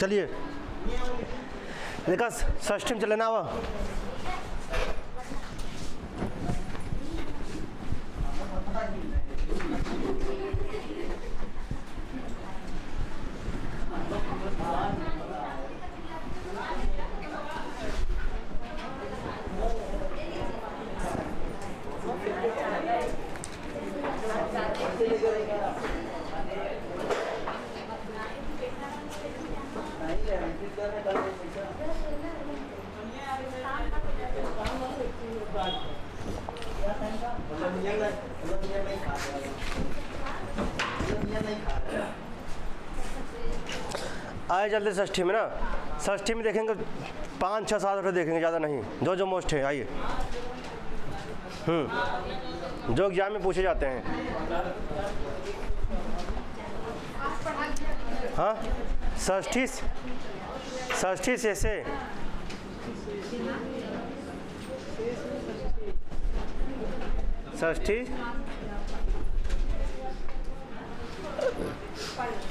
चलिए देखा षष्ठी में चले ना आवा। आए जल्दी षष्ठी में ना, षष्ठी में देखेंगे 5 6 7 8 देखेंगे, ज़्यादा नहीं, जो जो मोस्ट है। आइए जो एग्जाम में पूछे जाते हैं। हाँ षष्ठी से षष्ठी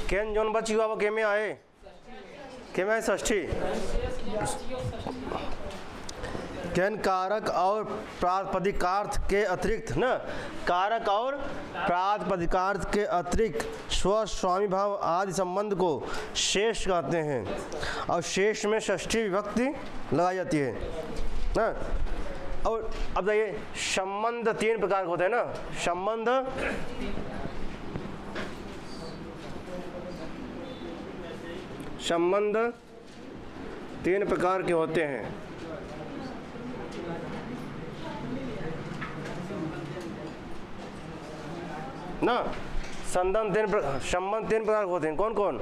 केन जोन बच हुआ वो के में आए षष्ठी केन कारक और प्रातिपदिकार्थ के अतिरिक्त न, कारक और प्रातिपदिकार्थ के अतिरिक्त स्व स्वामी भाव आदि संबंध को शेष कहते हैं और शेष में षष्ठी विभक्ति लगाई जाती है ना। और अब देखिए संबंध 3 प्रकार के होते हैं ना, संबंध 3 प्रकार के होते हैं ना। संबंध 3 प्रकार के होते हैं। कौन कौन?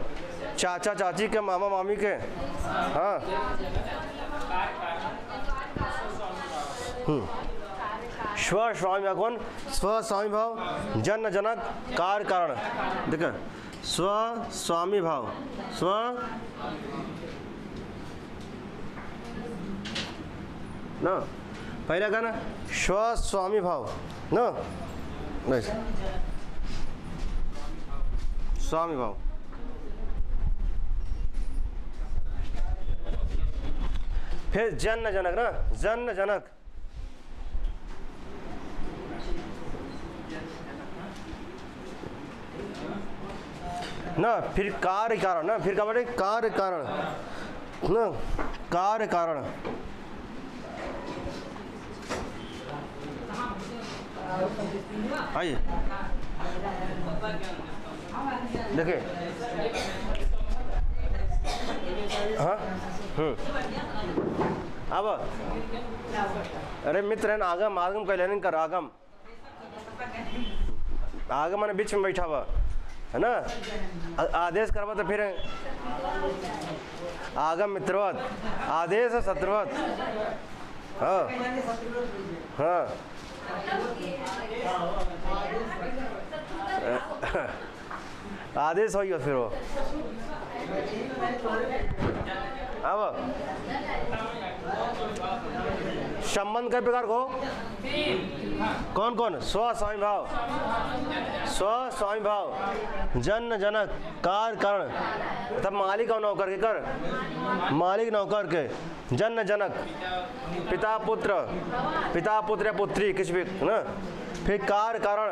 चाचा चाची के, मामा मामी के। हाँ स्व स्वामी भाव। कौन? स्व स्वामी भाव, जन्म जनक, कार्य कारण। देखो स्व स्वामी भाव, स्व ना पहला का ना स्व स्वामी भाव ना, स्वामी भाव। फिर जन्म जनक ना, जन्म जनक ना। फिर कार्य कारण ना, फिर क्या बोले? कार्य कारण ना, कार्य कारण। आइए देखिए हाँ अब अरे मित्र है ना, आगम आगम कह लेने कर, आगम आगम मैंने बीच में बैठा हुआ है ना, आदेश करवा तो फिर आगम मित्रवत, आदेश है शत्रुवत। हाँ हाँ आदेश हो गया फिर वो। अब संबंध कई प्रकार को? कौन कौन? स्व स्वामी भाव, स्व स्वामी भाव, जन्म जनक, कार्य कारण। तब मालिक और नौकर के कर, मालिक नौकर के, जन्म जनक, पिता पुत्र या पुत्री किसी भी ना। फिर कार्य कारण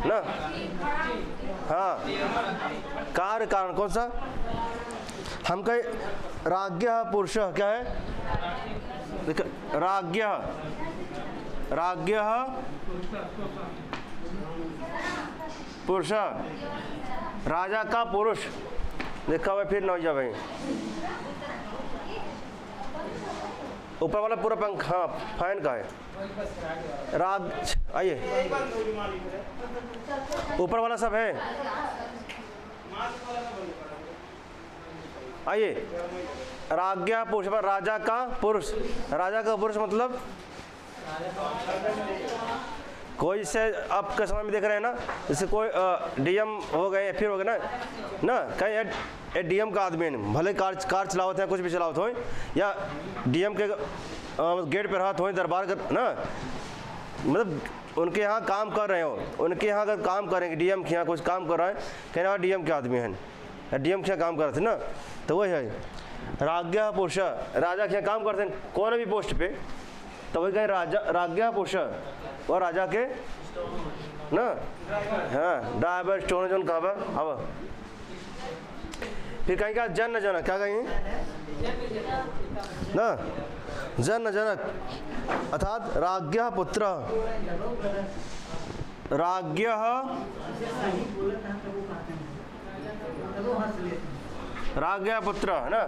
ना, हाँ कार्य कारण कौन सा? हम कहे राज्ञ पुरुष, क्या है? राज्ञ पुरुष, राजा का पुरुष। देखा हुआ फिर नौजा भाई, ऊपर वाला पूरा पंख, हाँ फैन का है राज। आइए ऊपर वाला सब है, आइए राज्ञा पुरुष, राजा का पुरुष। राजा का पुरुष मतलब कोई से अब के समय में देख रहे हैं ना, जैसे कोई डीएम हो गए, फिर हो गए ना कहीं डीएम का आदमी है, भले कार चलावत है, कुछ भी चलावत हो, या डीएम के गेट पर हाथ हो, दरबार का ना, मतलब उनके यहाँ काम कर रहे हो, उनके यहाँ अगर काम करेंगे, डीएम के यहाँ कुछ काम कर रहा है, कहना डीएम के आदमी हैं, डीएम के यहाँ काम कर रहे थे ना, तो वही है राज्ञा पुरुष, राजा के काम करते हैं कौन भी पोस्ट पे, तो वही कहें राजा राज्ञा पुरुष और राजा के ना, हाँ ड्राइवर स्टोन जोन कहा अब फिर कहीं का जन जनक, क्या कहेंगे ना, जन जनक अर्थात राज्ञा पुत्र, राज्ञा राज्ञा पुत्र है ना।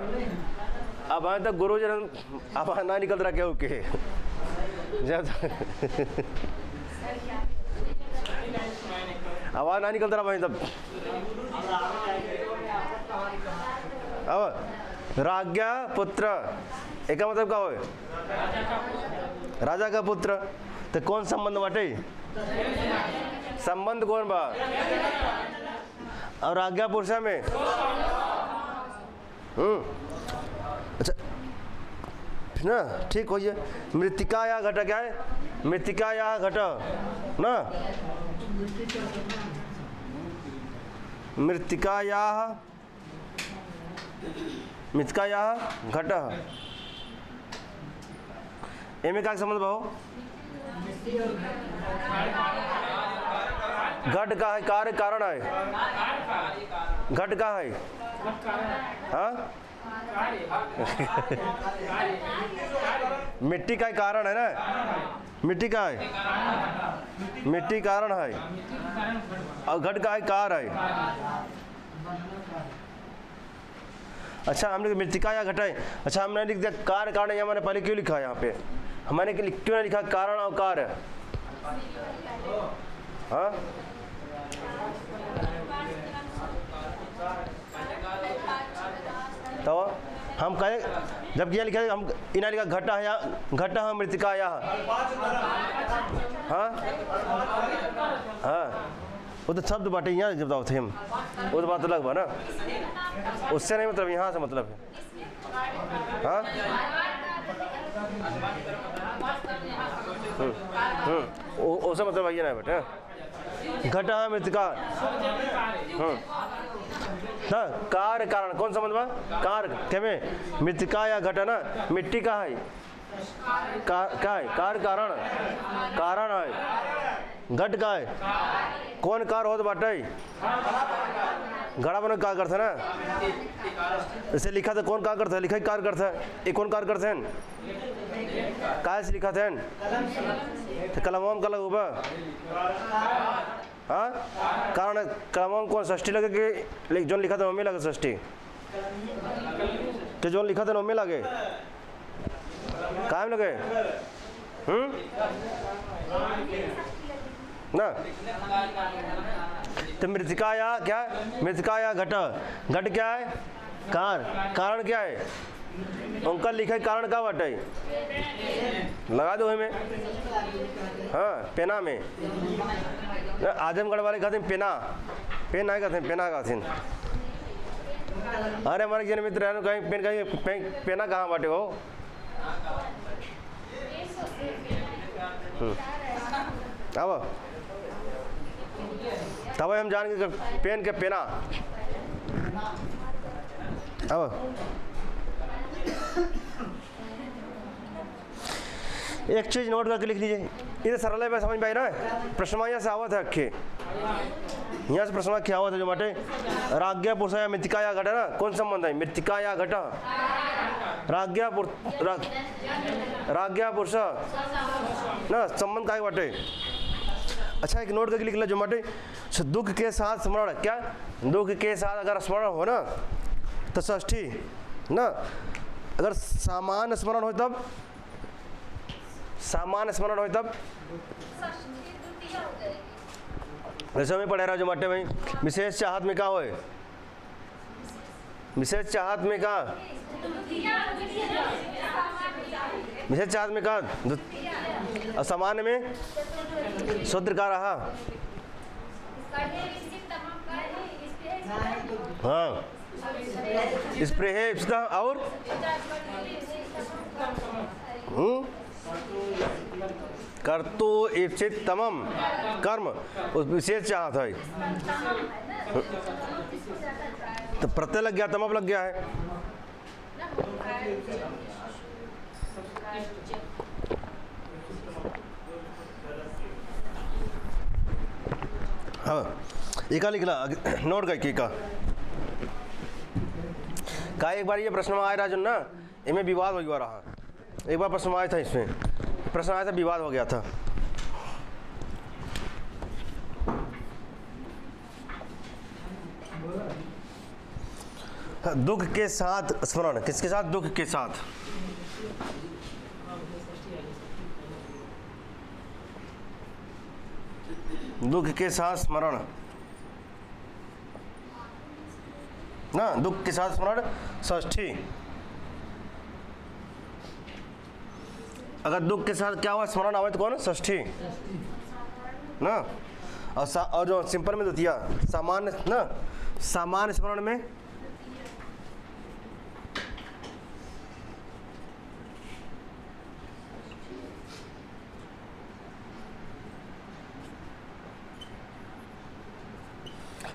अब आए तक गुरु जन अब ना निकल रहा क्या ओके जब आवाज ना निकलता रहा भाई तब। अब राज्ञा पुत्र एक का मतलब क्या हो, राजा का पुत्र, तो कौन संबंध बाटे, संबंध कौन बा, और राज्ञा पुरुषा में अच्छा ना, ठीक हो ये मृतिका या घटा, क्या है मृतिका या घटा ना, मृतिका या घट, एमें क्या संबंध भाव, घट का है कार्य कारण है, घट का है हाँ मिट्टी का कारण है ना, मिट्टी का है, मिट्टी कारण है और घट का है कार है। अच्छा हमने मृतिका या घटा है, अच्छा हमने लिख दिया कार कारण, ये हमारे पहले क्यों लिखा है यहाँ पे, हमारे क्यों नहीं लिखा कारण और कार्य, हाँ तो हम कहे जब ये लिखा है हम इन्हें लिखा घटा है या घटा है मृतिका या, हाँ हाँ वो तो शब्द बाटे यहाँ जब बताओ थे हम, वो तो बात अलग बा ना, उससे नहीं मतलब यहाँ से मतलब है, हाँ उससे मतलब भैया ना बेटे, घटा है मृतिका ना, कार्य कारण कौन समझ बा, कार्य क्या में मृतिका या घटा ना, मिट्टी का है क्या है कार्य कारण, कारण है, घट का है कौन कार हो तो बाटे, घड़ा बनो क्या करते ना, इसे लिखा था कौन क्या करता है, लिखा ही कार करता है, एक कौन कार करते हैं, काय से लिखा थे तो कलम का लगा, हाँ कारण कलम कौन षष्ठी लगे कि जो लिखा था मम्मी लगे षष्ठी, तो जो लिखा था मम्मी लगे कायम लगे ना, तो मृतिका या क्या, मृतिका या घट, घट क्या है कार, कारण क्या है, उनका लिखा है कारण का बटे, लगा दो हमें, हाँ पेना में, आजमगढ़ वाले कहते हैं पेना, पेन नहीं कहते हैं पेना कहते हैं, अरे हमारे जन मित्र है कहीं पेन कहीं पेना कहाँ बाटे हो, अब तब हम जान के पेन के पेना, अब एक चीज नोट करके लिख लीजिए, इधर सरल है समझ में आई ना, प्रश्न यहाँ से आवत है अखे, यहाँ से प्रश्न क्या आवत है जो माटे, राज्ञा पुरुष या मृतिका या घटा ना, कौन संबंध है मृतिका या घटा, राज्ञा पुरुष ना संबंध का बाटे। अच्छा एक नोट करके लिख लो जो माटे, दुख के साथ स्मरण, क्या दुख के साथ अगर स्मरण हो ना तो षष्ठी ना, अगर सामान्य स्मरण हो तब, सामान्य स्मरण हो तब, जैसे हमें पढ़े रहा जो मट्टे में विशेष चाहत में क्या हो, विशेष चाहत में क्या, विशेष चाहत में क्या, असामान्य में शूद्र का रहा, हाँ स्प्रेह और कर्तु इप्सित तमम कर्म उस विशेष चाहत है, तो प्रत्यय लग गया, तम अब लग गया है। हाँ एका लिखला नोट का का एक बार ये प्रश्न आया राजन ना, इनमें विवाद हो गया रहा। एक बार प्रश्न आया था, इसमें प्रश्न आया था, विवाद हो गया था। दुख के साथ स्मरण, किसके साथ? दुख के साथ। दुख के साथ स्मरण ना, दुख के साथ स्मरण षष्ठी। अगर दुख के साथ क्या हुआ स्मरण आवे तो कौन? षष्ठी ना। और जो सिंपल में द्वितीया, सामान्य ना, सामान्य स्मरण में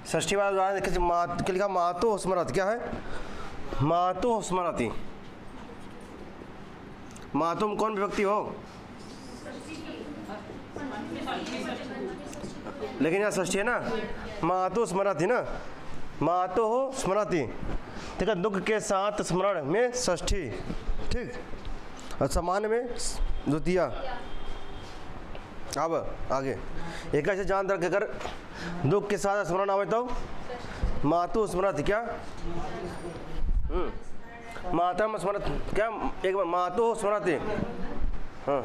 षष्ठी वाला उदाहरण देखिए, क्या लिखा? मातु स्मरति। क्या है? मातु स्मरति। मातु में कौन विभक्ति हो? लेकिन यहाँ षष्ठी है ना, मातु स्मरति ना, मातु हो स्मरति। ठीक है, दुख के साथ स्मरण में षष्ठी, ठीक। और सामान्य में द्वितीया। अब आगे एक ऐसे जान रख, अगर दुख के साथ स्मरण आवे तो मातु स्मरति। क्या? मातरम स्मरत। क्या? एक बार मातु स्मरति। हाँ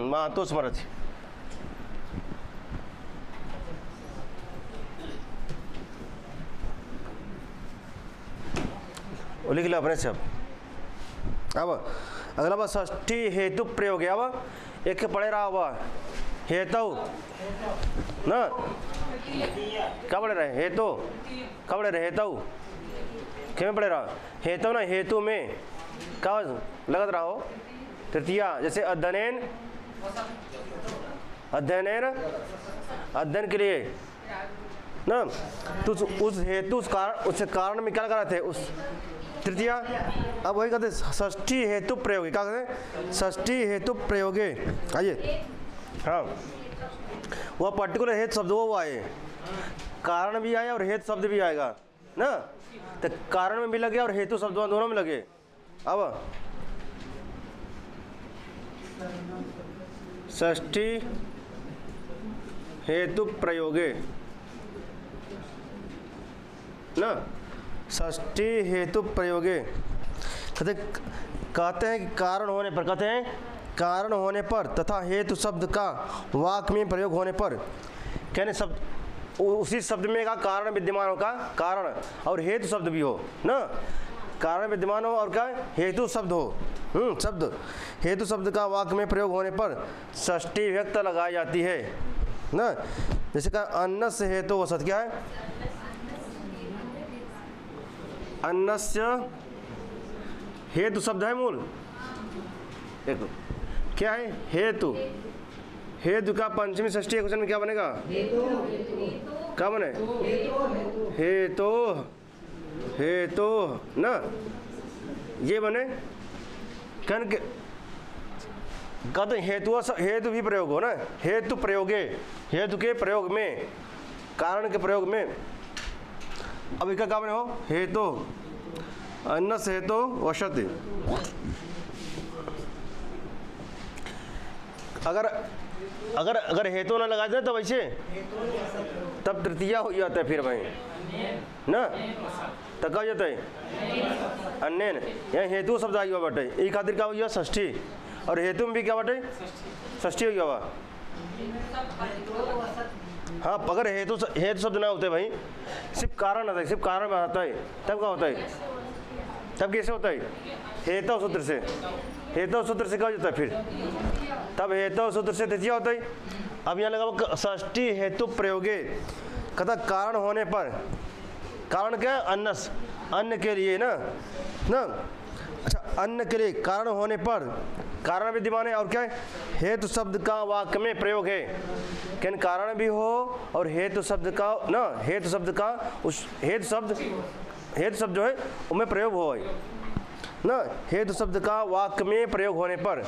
मातु स्मरति। वो लिख लो अपने से। अब अगला बात षष्ठी हेतु प्रयोग है। अब एक पढ़े रहा हुआ हेतु ना, क्या पढ़े रहे? हेतु। क्या पढ़े रहे? हेतु। क्या में पढ़े रहा? हेतु ना, हेतु में क्या लगत रहा हो? तृतीया। जैसे अध्ययन, अध्ययन अध्ययन के लिए ना, तो उस हेतु उस कारण में क्या लगा रहे थे? उस तृतीया। अब वही कहते षष्ठी हेतु प्रयोगे। क्या कहते? षष्ठी हेतु प्रयोगे। आइए, हाँ वह पर्टिकुलर हेतु शब्द वो आए, कारण भी आया और हेतु शब्द भी आएगा ना। तो कारण में भी लगे और हेतु शब्द दोनों में लगे। अब षष्ठी हेतु प्रयोगे ना, षष्ठी हेतु प्रयोगे। कहते हैं कि कारण होने पर, कहते हैं कारण होने पर तथा हेतु शब्द का वाक्य में प्रयोग होने पर, कहने शब्द उसी शब्द में का कारण विद्यमान होगा, कारण और हेतु शब्द भी हो ना, कारण विद्यमान हो और क्या हेतु शब्द हो। शब्द हेतु शब्द का वाक्य में प्रयोग होने पर षष्ठी विभक्त लगाई जाती है ना। जैसे कहा अन्न से हेतु वसत। क्या है? अन्नस्य हेतु शब्द है मूल। देखो क्या है? हेतु। हेतु का पंचमी षष्ठी क्वेश्चन में क्या बनेगा? क्या बने? हेतु। हेतु ना, ये बने। कहने के कहते हेतु भी प्रयोग हो ना, हेतु प्रयोगे, हेतु के प्रयोग में, कारण के प्रयोग में। अब इसका क्या बने हो? हेतु अन्न से हेतु वशति। अगर हेतु ना लगा दे तो वैसे तब तृतीया हो जाता है फिर भाई ना, तब क्या हो जाता है? अन्य। यहाँ हेतु शब्द आ गया बटे, एक खातिर क्या हो गया? षष्ठी। और हेतु में भी क्या बटे? षष्ठी हो गया। हाँ अगर हेतु शब्द ना होते भाई, सिर्फ कारण आता है, सिर्फ कारण में आता है, तब क्या होता है? तब कैसे होता है? हेतु सूत्र से। हेतु सूत्र से क्या हो जाता है फिर? तब हेतु सूत्र से तृतीया होता है। अब यहाँ लगा षष्ठी हेतु प्रयोगे, कहता कारण होने पर। कारण क्या है? अन्नस, अन्न के लिए ना, अच्छा, अन्न के लिए कारण होने पर कारण विद्यमान है, और क्या है, हेतु शब्द का वाक्य में प्रयोग है। क्या कारण भी हो और हेतु शब्द का ना, हेतु शब्द का उस हेतु शब्द जो है उनमें प्रयोग हो ना, हेतु शब्द का वाक्य में प्रयोग होने पर,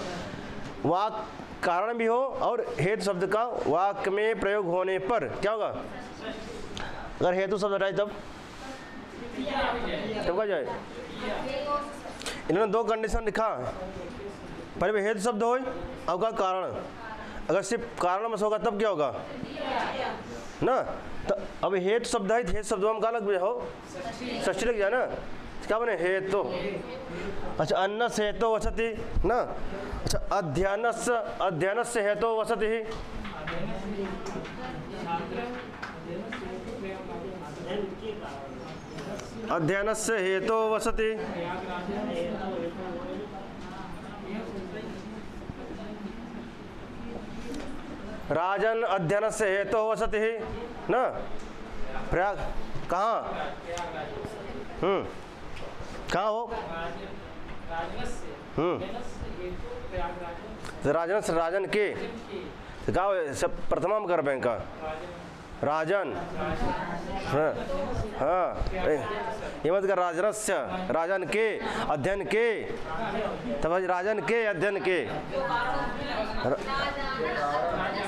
वाक्य कारण भी हो और हेतु शब्द का वाक्य में प्रयोग होने पर क्या होगा, अगर हेतु शब्द हटाए तब क्या जाए। इन्होंने दो कंडीशन लिखा, पहले हेतु शब्द हो अब का कारण, अगर सिर्फ कारण बस होगा तब क्या होगा ना, तो अब हेतु शब्द है, हेतु शब्द में क्या लग हो, षष्ठी लग जाए ना, क्या बने हेतु। अच्छा, अन्न से हेतु वसति ना, अच्छा अध्ययन से हेतु वसति, अध्ययन से हेतु वसति, राजन अध्ययन से हेतु वसति ना, प्रयाग कहाँ, कहाँ हो, राजन के कहा सब प्रथमा में कर बैंक का राजन, हाँ ये मत कर, राजन के अध्ययन के, तब राजन के अध्ययन के,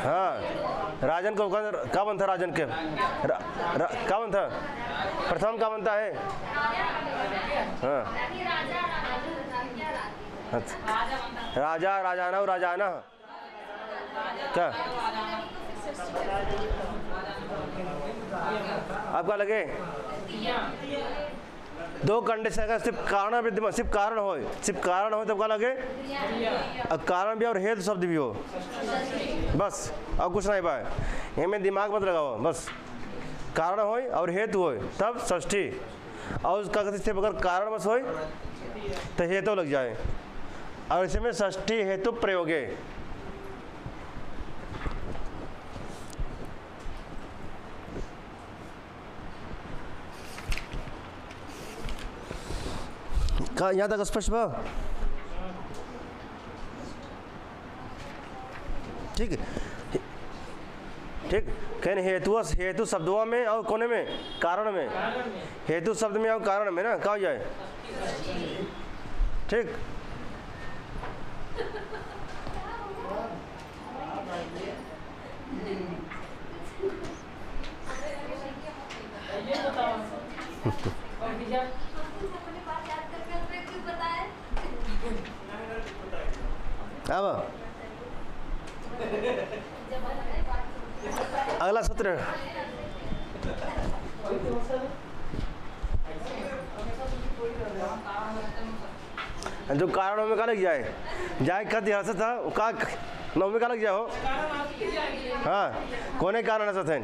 हाँ राजन को क्या बनता, राजन के क्या बनता, प्रथम क्या बनता है, हाँ राजा राजाना और राजाना क्या आपका लगे, दो कंडीशन का सिर्फ कारण विद्यमान, सिर्फ कारण हो तब क्या लगे, कारण भी और हेतु शब्द भी हो, बस अब कुछ नहीं पाए, ये में दिमाग मत लगाओ, बस कारण हो और हेतु हो तब षष्ठी, और उसका अगर कारण बस हो तो हेतु लग जाए, और इसमें षष्ठी हेतु प्रयोग है। कहाँ यहाँ तक स्पष्ट बा, ठीक ठीक, कहने हेतु शब्दों में और कोने में कारण में, हेतु शब्द में और कारण में ना क्या हो जाए, ठीक। अब अगला सूत्र, जो कारण में का लग जाए कद हंसत था का नौ में का लग जाओ, हाँ कोने कारण हंसत है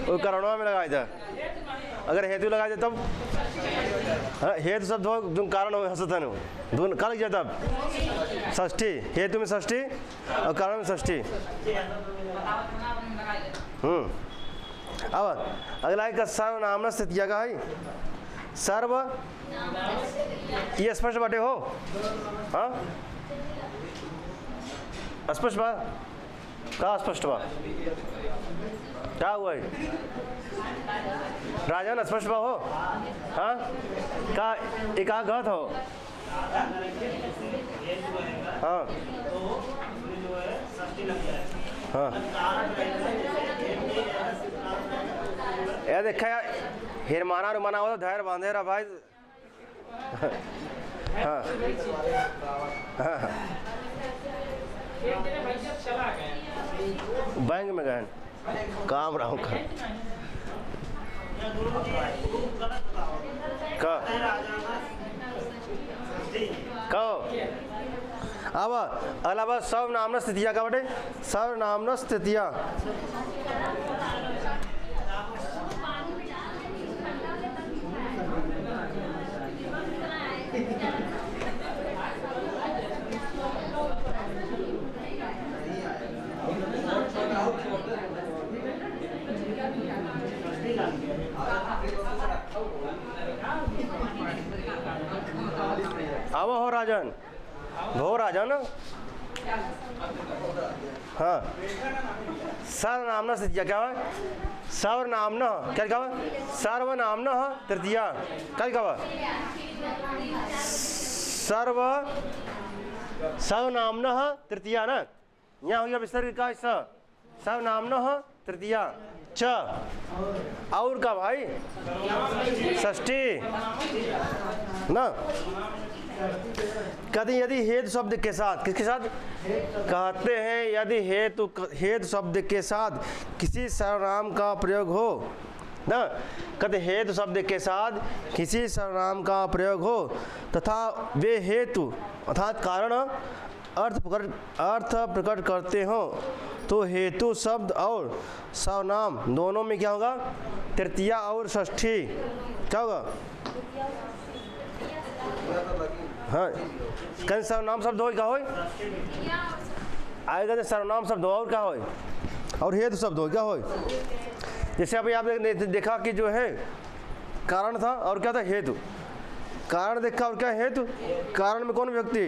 वो कारणों में लगाया था, अगर हेतु लगा दे तब, हाँ हेतु शब्द हो तुम कारण हो हंसत है दोनों का लग जाए तब षष्ठी, हेतु में षष्ठी और कारण में षष्ठी। अब अगला एक सर्वनाम स्थितिया का है, सर्व ये स्पष्ट बाटे हो, हाँ स्पष्ट बा, का स्पष्ट बा, क्या हुआ है राजन, स्पष्ट बा हो, हाँ का एकाग्रत हो, हाँ हाँ यार देखा यार, हिरमाना रुमाना हो तो धैर्य बांधे रहा भाई, हाँ हाँ बैंक में गए काम रहा हूँ अब अलावा सर्वनाम स्थितिया का बटे, सर्वनाम स्थितिया अव हो राजन, भो राजन। हाँ, सर्वनामना तृतीया क्या है? सर्वनामना क्या लिखा हुआ? सर्वनामना तृतीया क्या लिखा हुआ? सर्वनामना तृतीया ना, यहाँ हो गया विसर्ग का हिस्सा। सर्वनामना तृतीया च, और का भाई षष्ठी ना। कहते हैं यदि हेतु शब्द के साथ, किसके साथ? कहते हैं यदि हेतु शब्द के साथ किसी सर्वनाम का प्रयोग हो ना। कहते हेतु शब्द के साथ किसी सर्वनाम का प्रयोग हो तथा वे हेतु अर्थात कारण अर्थ प्रकट करते हो तो हेतु शब्द और सर्वनाम दोनों में क्या होगा? तृतीया और षष्ठी क्या होगा? हाँ, कहीं सर्वनाम शब्द हो क्या हो आएगा? सर्वनाम शब्द हो और क्या हो? और हेतु शब्द हो क्या हो? जैसे अभी आपने देखा कि जो है कारण था और क्या था? हेतु। कारण देखा और क्या हेतु? कारण में कौन व्यक्ति?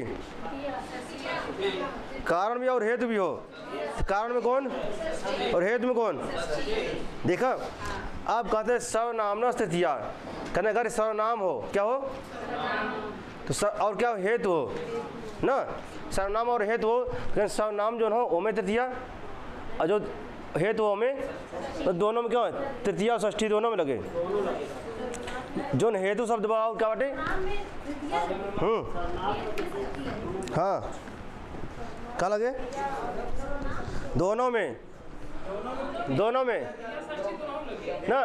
कारण भी और हेतु भी हो। कारण में कौन और हेतु में कौन? देखा, आप कहते हैं सर्वनामना तृतीया, कहने अगर सर्वनाम हो क्या हो तो और क्या हेतु हो ना। सर्वनाम और हेतु हो, लेकिन सर्वनाम जो हो वो में तृतीया और जो हेतु हो में, तो दोनों में क्या है? तृतीया और षष्ठी दोनों में लगे। जो हेतु शब्द भाव क्या बाटे? हाँ, क्या लगे? दोनों में ना।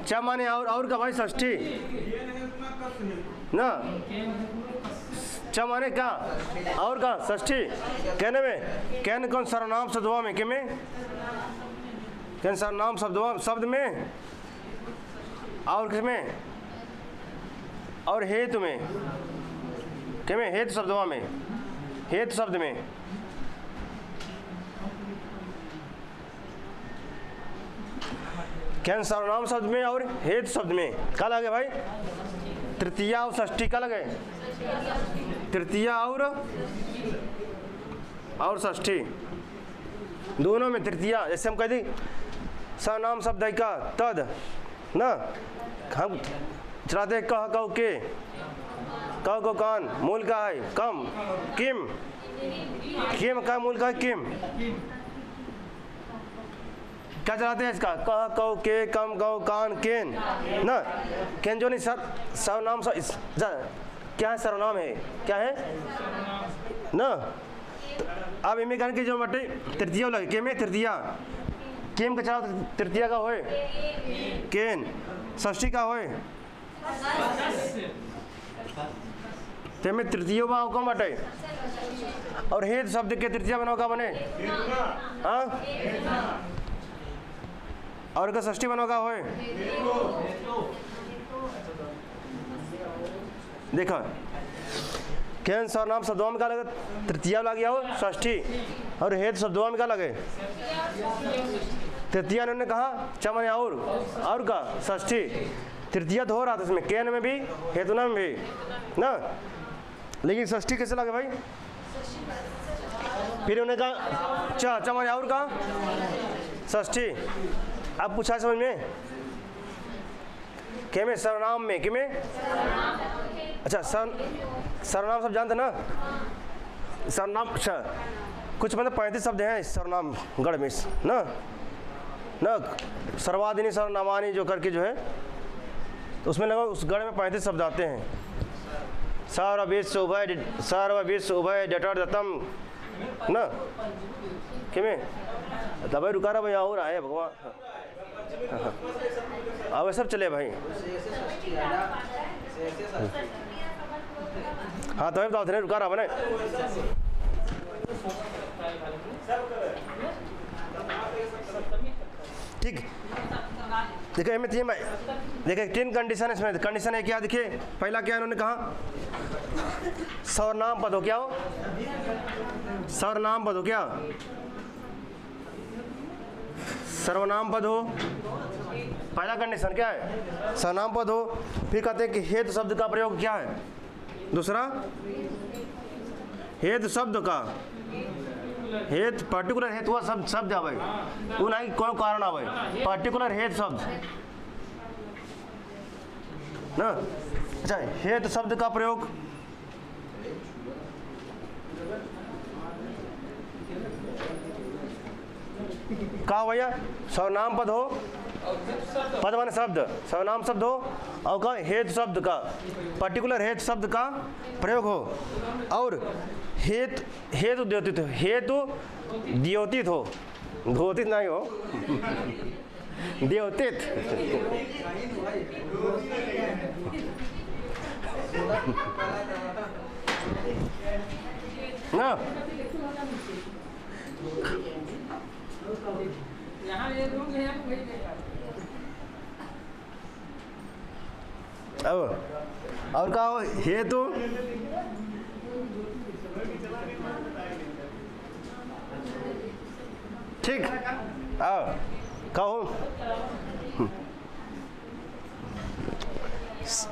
च माने और का भाई षष्ठी ना। च माने क्या और का षष्ठी। कहने में कहने कौन? सर्वनाम शब्दों में के में कहने सर्वनाम शब्द में और किसमें? और हेतु में के में? हेतु शब्दों में, हेतु शब्द में। क्या सर्वनाम शब्द में और हेतु शब्द में क्या लगे भाई? तृतीया और षष्ठी क्या लगे? तृतीया और षष्ठी दोनों में तृतीया। जैसे हम कहते सर्वनाम शब्द है का तद ना, हम चलाते कह कहो के, कह को कान, मूल का है कम, किम किम का मूल का है किम। क्या चलाते हैं इसका? कह कहो के, कम कहो कान, केन ना। केन जो नहीं सर्वनाम क्या है? सर्वनाम है क्या है ना। तो अब इनमें कहने की जो मटे तृतीया लगे के में तृतीया, केम का चला तृतीया का होए केन, षष्ठी का होए ते में तृतीय भाव कौन बटे? और हेतु शब्द के तृतीया बनाओ का बने? हाँ, और का षष्ठी बनाओ का होए? देखा क्या सर्वनाम शब्दों में क्या लगे? तृतीया लग गया हो षष्ठी, और हेतु शब्दों में क्या लगे? तृतीया उन्होंने कहा चमन और का षष्ठी। तृतीया तो हो रहा था इसमें, केन में भी हेतुना में भी ना, लेकिन षष्ठी कैसे लगे भाई? फिर उन्होंने कहा चमन और का षष्ठी। अब पूछा समझ में के में? सर्वनाम में कि में? अच्छा, सर्वनाम सब जानते ना? सर्वनाम अच्छा कुछ मतलब 35 शब्द हैं सर्वनाम गढ़ में ना सर्वाधिनी सर्वनामानी जो करके जो है, तो उसमें लगा उस गढ़ में 35 शब्द आते हैं। सर्वविश्व उभय डटर दत्तम ना कि में दबाई रुका रहा भैया और आए भगवान। अब सब चले भाई। हाँ तो बताओ थे रुका रहा बने। ठीक, देखो हमें तीन देखिए 3 कंडीशन है इसमें। कंडीशन है क्या? देखिए पहला क्या इन्होंने कहा? सर्वनाम पद हो क्या हो? सर्वनाम पद हो क्या? सर्वनाम पद हो, पहला कंडीशन क्या है, सर्वनाम पद हो। फिर कहते हैं कि हेतु शब्द का प्रयोग क्या है, दूसरा हेतु शब्द का, हेतु पर्टिकुलर हेतु हुआ शब्द आवे, वो नहीं कौन कारण आवे, पर्टिकुलर हेतु शब्द ना। अच्छा, हेतु शब्द का प्रयोग का भैया, सर्वनाम पद हो, पद माने शब्द, सर्वनाम शब्द हो और का हेतु शब्द का, पर्टिकुलर हेतु शब्द का प्रयोग हो, और हेतु द्योतित हो, हेतु द्योतित हो, द्योतित नहीं हो द्योतित ना। अब और का हो, हेतु ठीक, कहो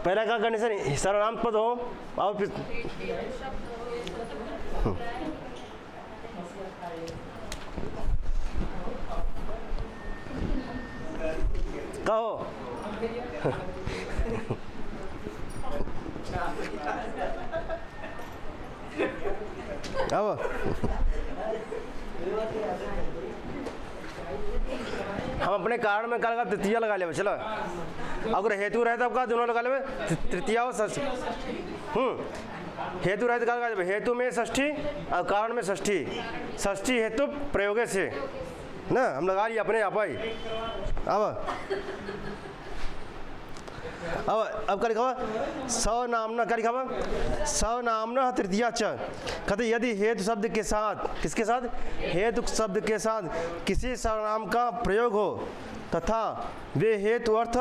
पहला का कंडीशन सर्वनाम पद हो और फिर कहो अब हम अपने कारण में क्या तृतीया लगा ले, चलो अगर हेतु रहे तब का दोनों लगा ले, तृतीया और षष्ठी। हेतु रहे तो क्या लगा, हेतु में षष्ठी और कारण में षष्ठी, षष्ठी हेतु प्रयोगे से ना, हम लगा लिए अपने आप ही। अब क्या लिखा हुआ, सनामना, क्या लिखा हुआ, सनामना तृतीया च, कहते यदि हेतु शब्द के साथ, किसके साथ, हेतु शब्द के साथ किसी सर्वनाम का प्रयोग हो तथा वे हेतु अर्थ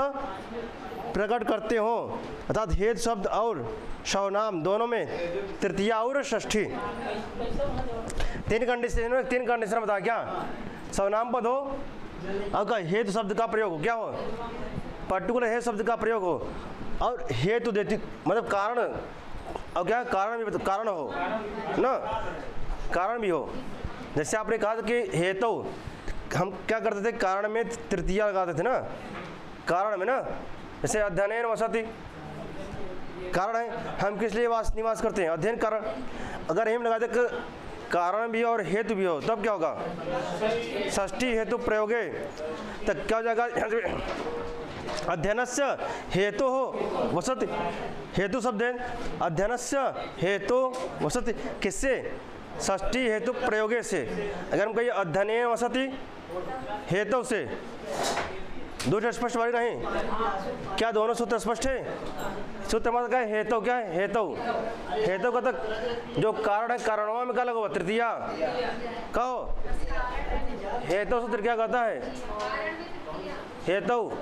प्रकट करते हो, अर्थात हेतु शब्द और सर्वनाम दोनों में तृतीया और षष्ठी, तीन कंडीशन बता, क्या सर्वनाम पद हो और का हेतु शब्द का प्रयोग हो, क्या हो, पर्टिकुलर हेतु शब्द का प्रयोग हो, और हेतु देती मतलब कारण, और क्या कारण भी, कारण हो ना, कारण भी हो। जैसे आपने कहा था कि हेतु हम क्या करते थे, कारण में तृतीया लगाते थे ना, कारण में ना, जैसे अध्ययन वसति कारण है, हम किस लिए निवास करते हैं, अध्ययन कारण। अगर हम लगाते कारण भी और हेतु भी हो तब क्या होगा, षष्ठी हेतु प्रयोगे, तब क्या हो जाएगा, अध्ययनस्य हेतु हो वसति, हेतु शब्द है, अध्ययनस्य हेतु वसति, किससे, षष्ठी हेतु प्रयोगे से। अगर हम कहिए अध्ययन वसति हेतु से, दो स्पष्ट वाली नहीं, क्या दोनों सूत्र स्पष्ट है, सूत्र मतलब क्या है, हेतु क्या है, हेतु का तक जो कारण है, कारणों में क्या लगा हुआ, तृतीया, कहो हेतु सूत्र क्या कहता है, हेतु।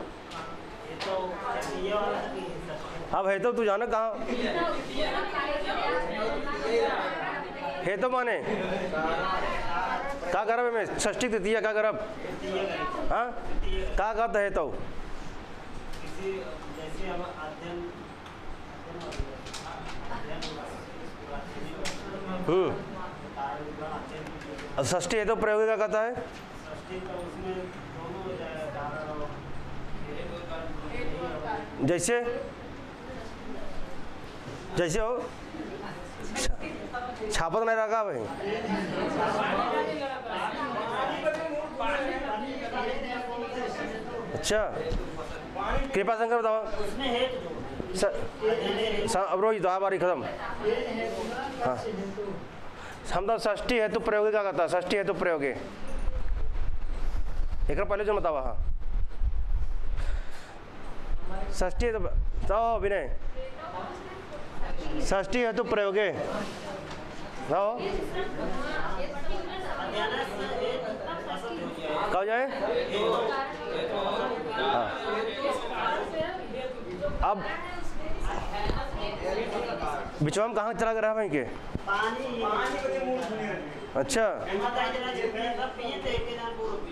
अब हेतु तू जाना कहाँ, हेतु माने क्या करब में, षष्ठी तृतीया क्या करब, हाँ क्या कहता है हेतु, षष्ठी हेतु प्रयोग क्या कहता है, जैसे जैसे हो छापत नहीं रखा भाई, अच्छा कृपा शंकर बताओ, अब रोहित दो बारी खत्म। हाँ हम तो षष्ठी हेतु प्रयोग क्या कहता है, षष्ठी हेतु प्रयोग एक पहले जो बतावा। हाँ षष्ठी हेतु तो विनय, षष्ठी हेतु प्रयोगे कब जाए। हाँ अब बिचवा में कहाँ चला गया भाई के, अच्छा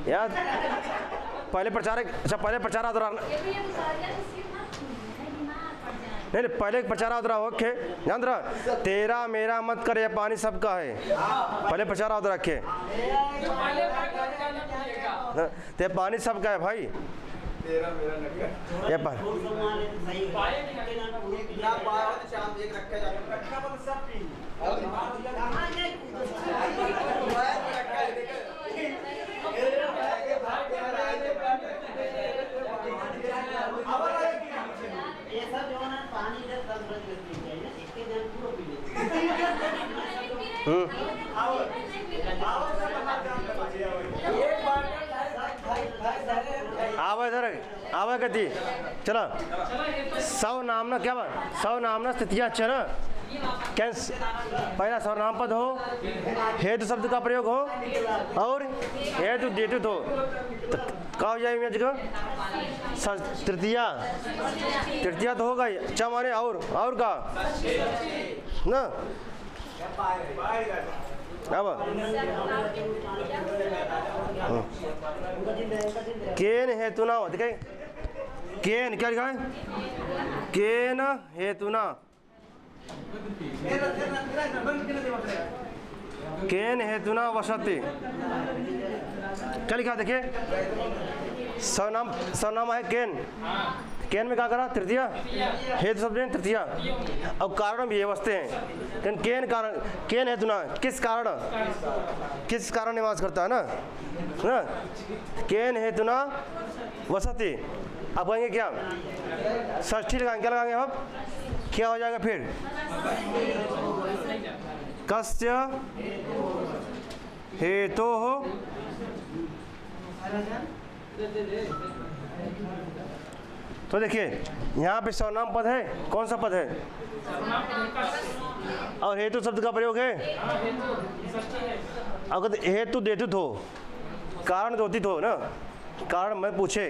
याद पहले प्रचार अच्छा पहले प्रचार आदरा नहीं पहले प्रचार आदरा ओके ध्यान रहा तेरा मेरा मत कर ये पानी सबका है पहले प्रचार आदरा रखे ते पानी सबका है भाई ये पानी आवा इधर आवा कति चलो सौ नामना क्या बात सौ नामना स्थितियाँ अच्छा ना कैंस पहला सर्वनाम पद हो हेतु शब्द का प्रयोग हो और हेतु डेटुत हो तो क्या हो जाएगी जगह तृतीया तृतीया तो होगा अच्छा माने और का ना अब केन हेतुना दिखाई केन क्या लिखा है केन हेतुना केन हेतुना वसति क्या लिखा देखिए सर्वनाम है केन केन में क्या करा तृतीया हेतु शब्द है तृतीया अब कारण भी ये वस्ते हैं केन कारण केन हेतुना किस कारण निवास करता है ना केन हेतुना वसति अब कहेंगे क्या षष्ठी लगाएंगे क्या लगाएंगे अब क्या हो जाएगा फिर कस्य हेतोः तो देखिए यहाँ पे सर्वनाम पद है कौन सा पद है और हेतु शब्द का प्रयोग है अगर हेतु देतुत हो कारण दोतित हो ना कारण मैं पूछे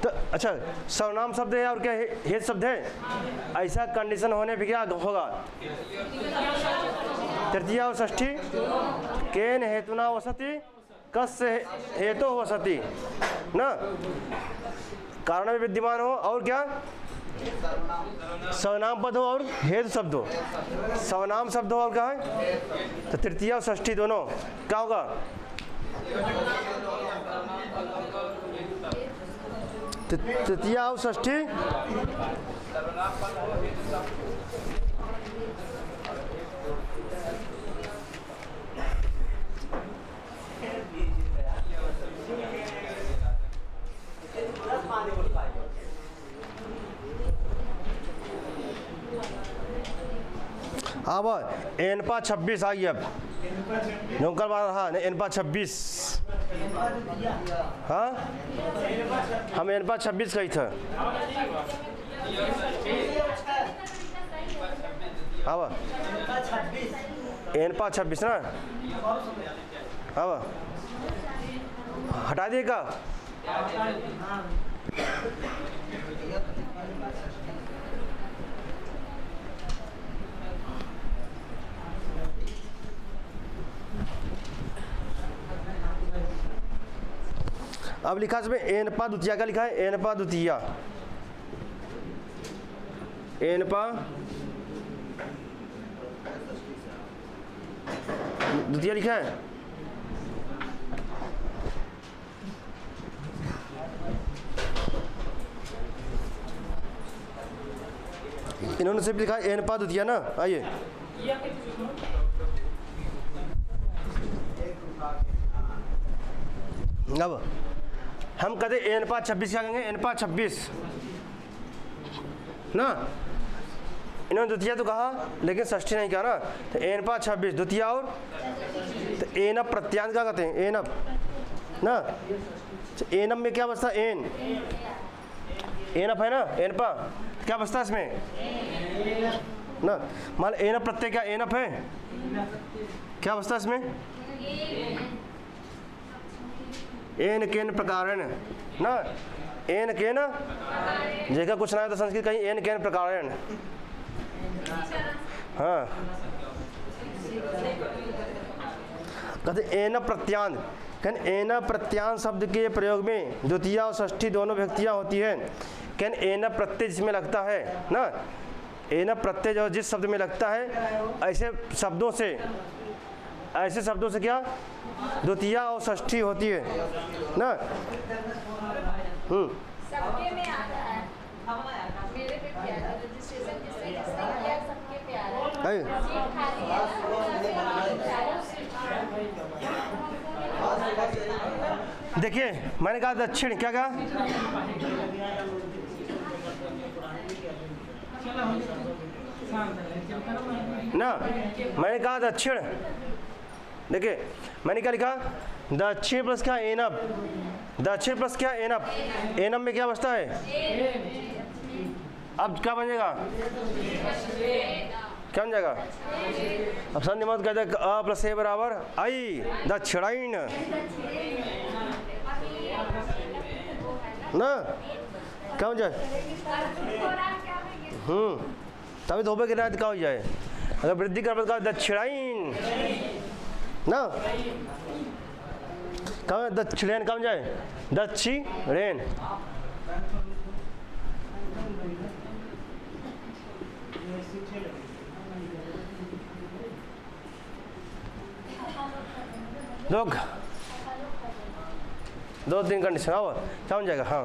तो अच्छा सर्वनाम शब्द है और क्या हेतु शब्द है ऐसा कंडीशन होने पे क्या होगा तृतीया और षष्ठी केन हेतुना वसति कस्य हेतु वसति ना कारण में विद्यमान हो और क्या सर्वनाम पद हो और हेतु शब्द हो सर्वनाम शब्द हो और क्या है तो तृतीया और षष्ठी दोनों क्या होगा तृतीया और षष्ठी अब एनपा 26 आई अब कल बार हाँ एनपा 26 हाँ हम एनपा 26 कही था अब एनपा 26 ना अब हटा दिएगा अब लिखा इसमें एनपा द्वितीया का लिखा है एनपा द्वितीया एनपा द्वितीया लिखा है इन्होंने सिर्फ लिखा है एनपा द्वितीया ना आइए अब हम कहते एनपा 26 क्या कहेंगे एनपा 26 ना इन्होंने द्वितीया तो कहा लेकिन षष्ठी नहीं कहा ना तो एनपा 26 द्वितीया और तो एनप प्रत्यांत क्या कहते हैं एनप ना तो एनप में क्या बचता एन एनप है ना एनपा क्या बचता है इसमें ना मान एनप प्रत्यय क्या एनप है क्या बचता है इसमें एन केन प्रकारेण ना एन केन जगह कुछ ना है तो संस्कृत कहीं एन केन प्रकारेण हाँ कहते एन प्रत्यांत कैन एना प्रत्यांत शब्द के प्रयोग में द्वितीया और षष्ठी दोनों विभक्तियाँ होती है। कैन एना प्रत्यय जिसमें लगता है ना, एना प्रत्यय जो जिस शब्द में लगता है ऐसे शब्दों से क्या द्वितीया और षष्ठी होती है ना। सबके में आता है, मेरे पे किया था रजिस्ट्रेशन जिसने किया सबके पे आ रहा है, सीट खाली है ना। देखिए मैंने कहा दक्षिण, क्या कहा? ना मैंने कहा दक्षिण। देखिए मैंने क्या लिखा, दक्षिण प्लस क्या एनप, दक्षिण प्लस क्या एनप, एनप में क्या बचता है? अब क्या बन जाएगा, क्या बन जाएगा? अब संधि मत कहते अ प्लस ए बराबर आई, दक्षिणाइन ना, क्या हो जाए? तभी धोबे के क्या हो जाए, अगर वृद्धि कर दक्षिणाइन ना, कहाँ दक्षिणेन कहाँ जाए? दक्षिणेन। लोग दो तीन कंडीशन आओ, क्या बन जाएगा? हाँ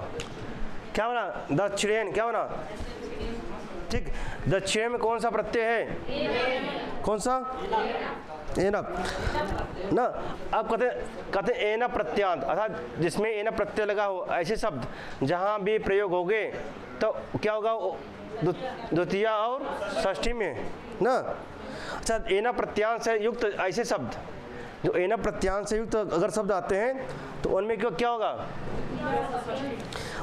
क्या बना? दक्षिणेन क्या बना? ठीक, दक्षिण में कौन सा प्रत्यय है? कौन सा? एनप ना। अब कहते एनप प्रत्यांत, अर्थात जिसमें एनप प्रत्यय लगा हो ऐसे शब्द जहाँ भी प्रयोग होंगे तो क्या होगा? द्वितीया और षष्ठी में ना। अच्छा, एनप प्रत्यांत से युक्त ऐसे शब्द, जो एनप प्रत्यांत से युक्त अगर शब्द आते हैं तो उनमें क्या होगा?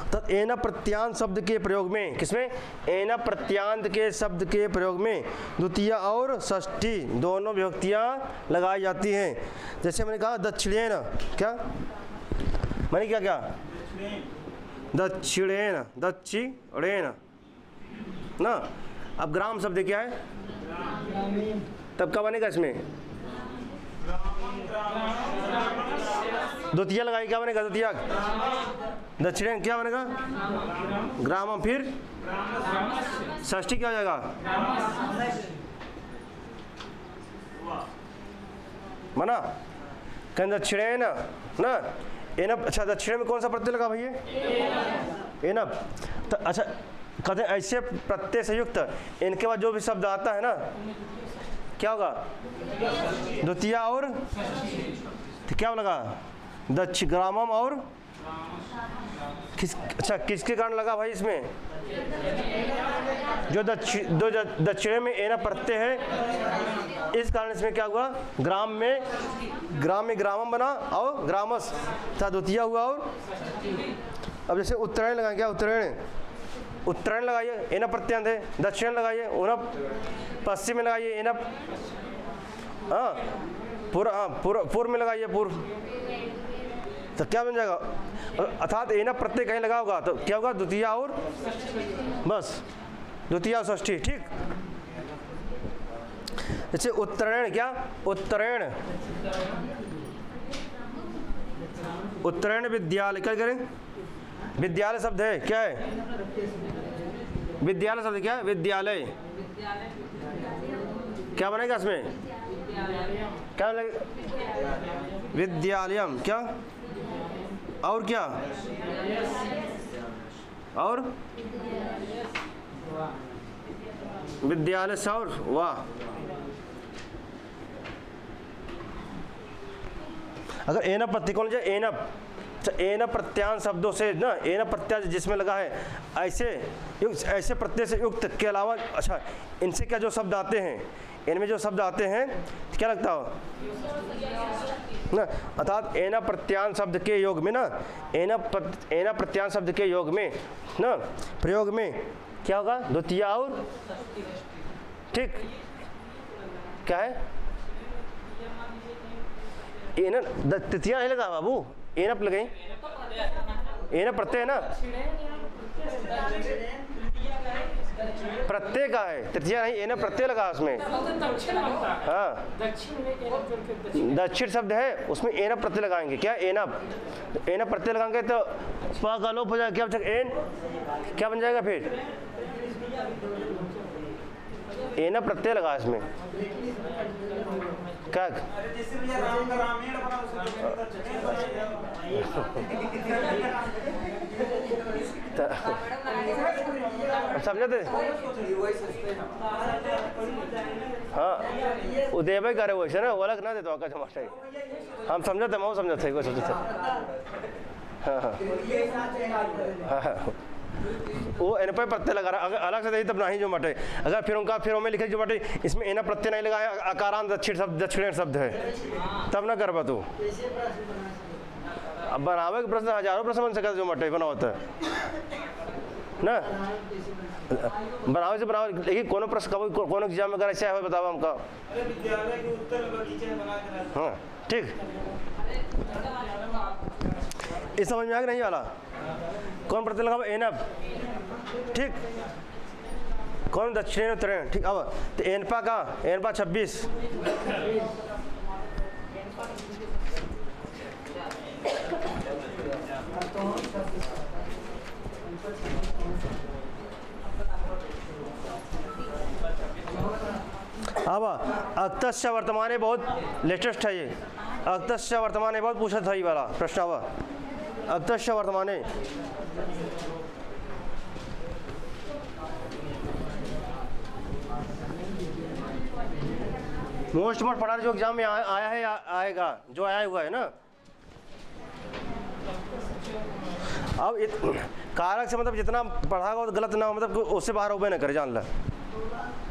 तो एनप प्रत्यांत शब्द के प्रयोग में, किसमें? एनप प्रत्यांत के शब्द के प्रयोग में द्वितीया और षष्ठी दोनों विभक्तियां लगाई जाती हैं। जैसे मैंने कहा दक्षिणेन, क्या मैंने क्या क्या? दक्षिणेन, दक्षिणेन ना। अब ग्राम शब्द क्या है? तब क्या बनेगा इसमें? द्वितीय लगाई, क्या बनेगा? द्वितीय। दक्षिण क्या बनेगा? ग्रामम। फिर षष्ठी क्या हो जाएगा? मना कहीं दक्षिणेन ना, एनप। अच्छा, दक्षिण में कौन सा प्रत्यय लगा भैया? एनप। तो अच्छा कहते हैं ऐसे प्रत्यय से युक्त इनके बाद जो भी शब्द आता है ना, क्या होगा? द्वितीया और तो क्या लगा? ग्रामम और अच्छा किसके कारण लगा भाई इसमें? जो दक्षिण में एना प्रत्यय है, इस कारण इसमें क्या हुआ? ग्राम में ग्रामम बना और ग्रामस था द्वितीय हुआ। और अब जैसे उत्तरायण लगाएं, क्या उत्तरायण लगाइए, एना प्रत्यांत है। दक्षिण लगाइए, उनप। पश्चिम में लगाइए, एनप। हाँ पूर्व में लगाइए, पूर्व। तो क्या बन जाएगा? अर्थात एनप प्रत्यय कहीं लगा होगा तो क्या होगा? द्वितीया और बस, द्वितीया और षष्ठी। ठीक, जैसे उत्तरायण, क्या उत्तरायण विद्यालय, क्या करें? विद्यालय शब्द है, क्या है? विद्यालय शब्द क्या है? विद्यालय। क्या बनेगा इसमें? क्या बनेगा? विद्यालयम। क्या और क्या? और विद्यालय से और वाह। अगर एनप प्रत्यय कौन जाए? एनप। एनप प्रत्यांत शब्दों से ना, एनप प्रत्यय जिसमें लगा है ऐसे प्रत्यय से युक्त के अलावा, अच्छा इनसे क्या जो शब्द आते हैं, इनमें जो शब्द आते हैं क्या लगता हो ना, अर्थात एना प्रत्यांत शब्द के योग में ना, एना प्रत्यांत शब्द के योग में ना, प्रयोग में क्या होगा? द्वितीय और ठीक क्या है? एना तृतीया नहीं लगा बाबू, एनप लगाई एन प्रत्यय है ना, प्रत्यय का है, तृतीया नहीं, एन प्रत्यय लगा उसमें। हाँ दक्षिण शब्द है उसमें एन प्रत्यय लगाएंगे। क्या एन प्रत्यय लगाएंगे तो प का लोप हो जाएगा। क्या बन जाएगा? एन क्या बन जाएगा फिर? एन प्रत्यय लगा इसमें। क्या समझे थे? हाँ उदय भाई करे वैसे ना, वो अलग ना दे तो आका जमा हम समझते, मैं समझते कोई सोचते। हाँ हाँ हाँ वो एन पर प्रत्यय लगा रहा, अगर अलग से दे तब नहीं जो मटे। अगर फिर उनका फिर में लिखे जो मटे, इसमें एन प्रत्यय नहीं लगाया, अकारांत दक्षिण शब्द है, तब ना करवा तू। अब बनावे के प्रश्न हजारों प्रश्न बन सकता जो मटे बना होता है ना, बनावे से बनावे। लेकिन कोनो प्रश्न कभी कोनो एग्जाम में अगर ऐसा है बताओ हमका। हाँ ठीक, इस समझ में आ गया नहीं वाला? कौन प्रत्यय लगा? एन ठीक, कौन दक्षिण उत्तरायण ठीक। अब तो एनपा का एनपा 26 अब अक्तस्य वर्तमाने बहुत लेटेस्ट है ये। अक्तस्य वर्तमाने बहुत पूछा था ये वाला प्रश्न। अब अक्तस्य वर्तमाने मोस्ट पढ़ा जो एग्जाम में आया है आएगा, जो आया हुआ है ना। अब कारक से मतलब जितना पढ़ा हो गलत ना हो, मतलब उससे बाहर हो ना करे, जान ला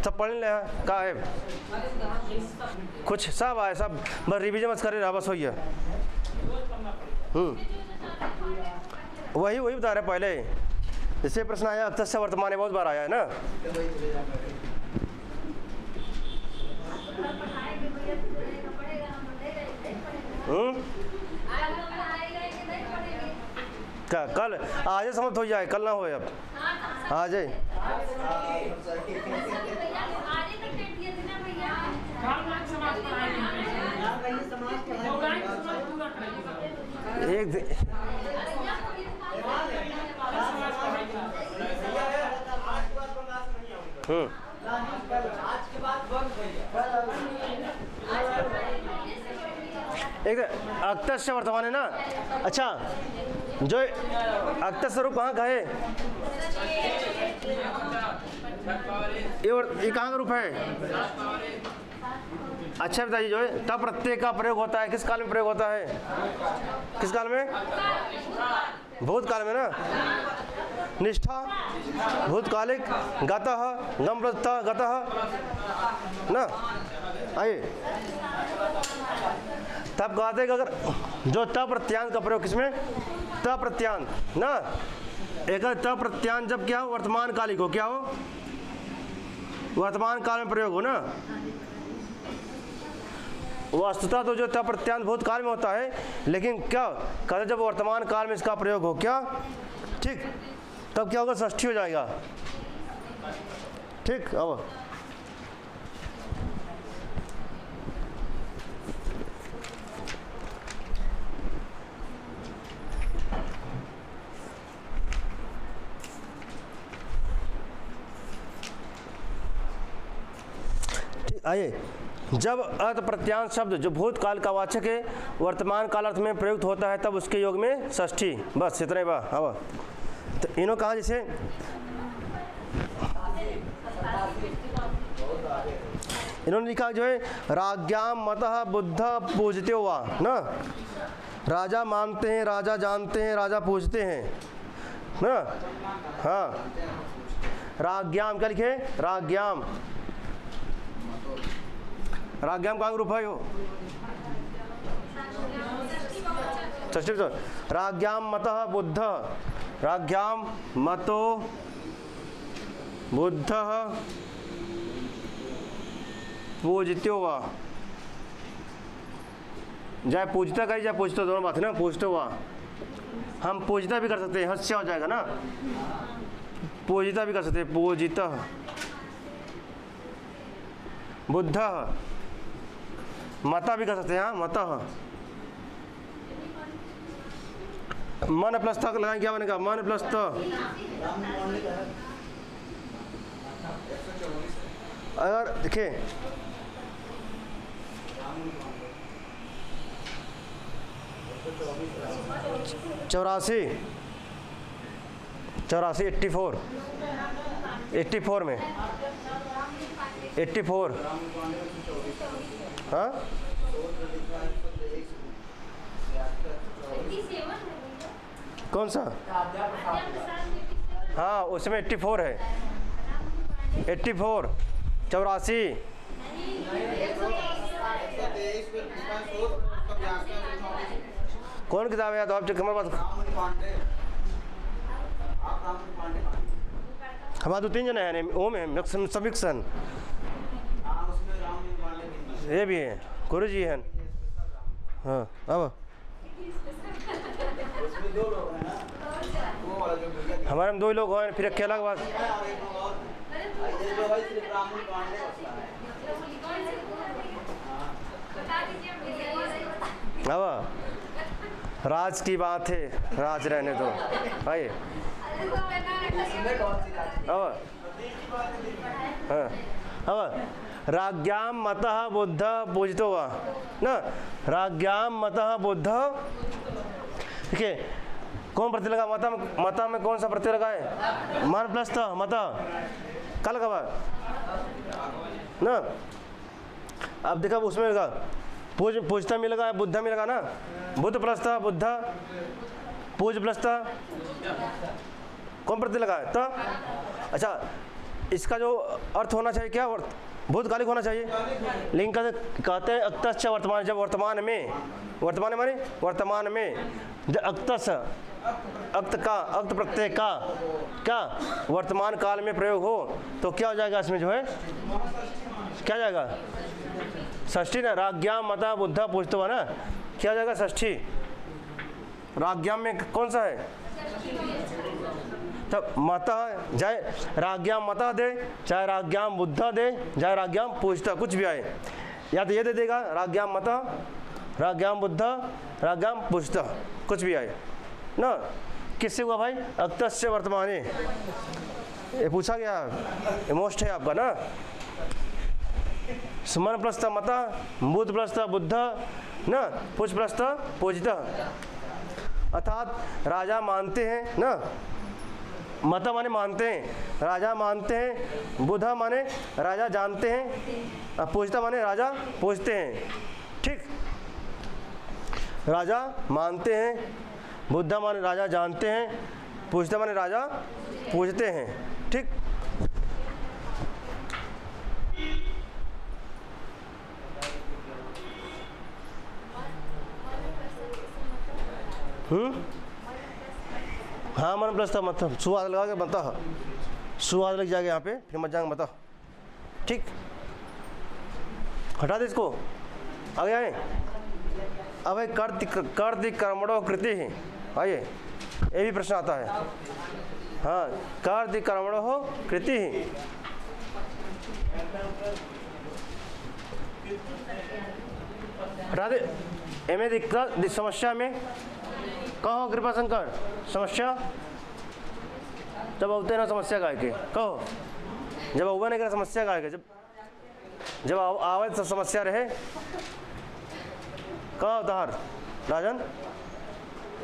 सब पढ़ ले का है कुछ सब आए सब, बस रिवीजन मत करे बस हो गया। वही बता रहे पहले, इससे प्रश्न आया अब तक से वर्तमान में बहुत बार आया है ना। क्या कल आज समझ हो जाए, कल ना हो अब आ जाए। एक एक अक्तस्य वर्तमान है ना। अच्छा जो अक्तस्य स्वरूप कहाँ का है? ये कहाँ का रूप है? अच्छा बताइए, जो है तब प्रत्यय का प्रयोग होता है किस काल में प्रयोग होता है? किस काल में? भूतकाल में ना। निष्ठा भूतकालिक, गतः गम प्रत्यय गतः ना। आइए तब कहते हैं कि अगर जो त प्रत्यांत का प्रयोग किसमें? त प्रत्यांत ना। एक त प्रत्यांत जब क्या हो? वर्तमान कालिक हो। क्या हो? वर्तमान काल में प्रयोग हो ना। वस्तुतः तो जो त प्रत्यांत भूतकाल में होता है, लेकिन क्या कहते जब वर्तमान काल में इसका प्रयोग हो क्या ठीक, तब क्या होगा? षष्ठी हो जाएगा ठीक। अब आइए, जब अर्थ प्रत्यांत शब्द जो भूतकाल का वाचक है वर्तमान काल अर्थ में प्रयुक्त होता है, तब उसके योग में षष्ठी। बस इतने बार। अब तो इन्हों कहा जैसे इन्होंने लिखा जो है राज्ञाम मतः बुद्ध पूजते हुआ ना। राजा मानते हैं, राजा जानते हैं, राजा पूजते हैं ना। हाँ राज्ञाम क्या लिखे? राज्ञाम। राज्ञाम का रूप है वो राज्ञाम मतः बुद्ध, राज्ञाम मतो बुद्ध पूजत्यो वा। जाए पूजता करी जाए पूजतो, दोनों बात है ना। पूजतो वा हम पूजिता भी कर सकते हैं, हस्य हो जाएगा ना, पूजिता भी कर सकते हैं, पूजिता। बुद्ध, मता भी कर सकते हैं, हाँ मता। मन प्लस तक लगाएं, क्या बनेगा? मन प्लस त। अगर देखिए 84 84 में 84, हाँ कौन सा? हाँ उसमें 84 है, 84 84। कौन किताब है? तो आप हमारे पास हमारे तो 3 जने हैं, ओम है, समीक्षण, ये भी है, गुरु जी हैं। हाँ अब हमारे में 2 लोग हैं, फिर अकेला के बाद अब राज की बात है, राज रहने दो भाई। अब हाँ अब राज्ञाम मतः बुद्ध पूजितो वा ना, राज्ञाम मतः बुद्ध। देखिए कौन प्रत्यय लगा? मता में कौन सा प्रत्यय लगा है? मन प्लस था, मता कल का बात ना। अब देखा उसमें लगा पूजता में लगा, बुद्धा में लगा ना, बुद्ध प्लस था, बुद्धा पूज प्लस था, कौन प्रत्यय लगा है? तो अच्छा इसका जो अर्थ होना चाहिए क्या? भूतकालिक होना चाहिए, लेकिन कहते हैं अक्तस्य वर्तमान। जब वर्तमान में, वर्तमान माने वर्तमान में, जब अक्तस अक्त का, अक्त प्रत्यय का क्या वर्तमान काल में प्रयोग हो तो क्या हो जाएगा? इसमें जो है क्या जाएगा? षष्ठी ना। राज्ञाम मता बुद्धा पूजतो है ना, क्या हो जाएगा? षष्ठी। राज्ञाम में कौन सा है? तब मता, चाहे राज्ञाम मता दे, चाहे राज्ञाम बुद्धा दे, चाहे राज्ञाम पूजता, कुछ भी आए, या तो ये दे देगा राज्ञाम मता, राज्ञाम बुद्धा, राज्ञाम पूजता, कुछ भी आए ना। किससे हुआ भाई? अक्तस्य वर्तमाने, ये पूछा गया, मोस्ट है आपका ना। मन प्लस मता, बुद्ध प्लस बुद्ध ना, पुष प्लस पूजिता। अर्थात राजा मानते हैं ना, मता माने मानते हैं, राजा मानते हैं, बुद्धा माने राजा जानते हैं, पूजता माने राजा पूजते हैं। ठीक, राजा मानते हैं, बुद्धा माने राजा जानते हैं, पूजता माने राजा पूजते हैं। ठीक, हाँ मन प्लस था, मतलब सुवाद लगा के बनता है, सुवाद लग जाएगा यहाँ पे, फिर मत जाएंगे बता। ठीक, हटा दे इसको, आ गया है। अब है कर्ति कर्मणो कृति ही, आइए ये भी प्रश्न आता है। हाँ, कर्ति कर्मणो कृति ही, हटा दे। एमे दिक्कत समस्या में कहो कृपा शंकर, समस्या जब होते ना समस्या गाय के कहो, जब हुआ नहीं कर समस्या गाय के, जब आवे तो समस्या रहे कहो तहार राजन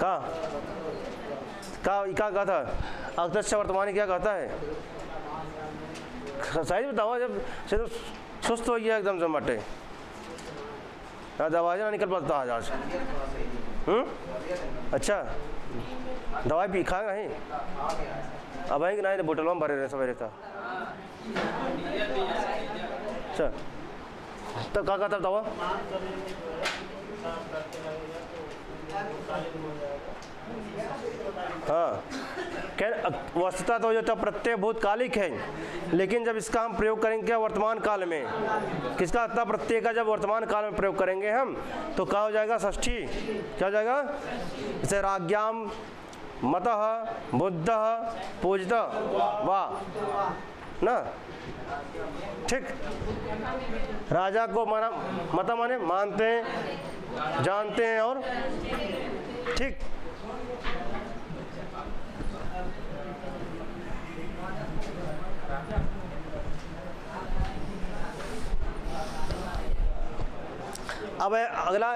का क्या था? अक्तस्य वर्तमान क्या कहता है? सही बताओ, जब से तो सुस्त हो गया एकदम जमाटे, दवाई ना निकल पाता आज। अच्छा, दवाई पी खा नहीं अब है कि नहीं? बोतल में भरे रहे सवेरे था। अच्छा तब क्या कहता दवा? हाँ, वस्तुतः तो जो प्रत्यय भूतकालिक है, लेकिन जब इसका हम प्रयोग करेंगे क्या वर्तमान काल में, किसका अतः प्रत्यय का जब वर्तमान काल में प्रयोग करेंगे हम, तो क्या हो जाएगा षष्ठी, क्या हो जाएगा, जैसे राज्ञाम मतः बुद्धः पूजितः वा ना, ठीक। राजा को माना, मत माने मानते हैं, जानते हैं और ठीक। अब है अगला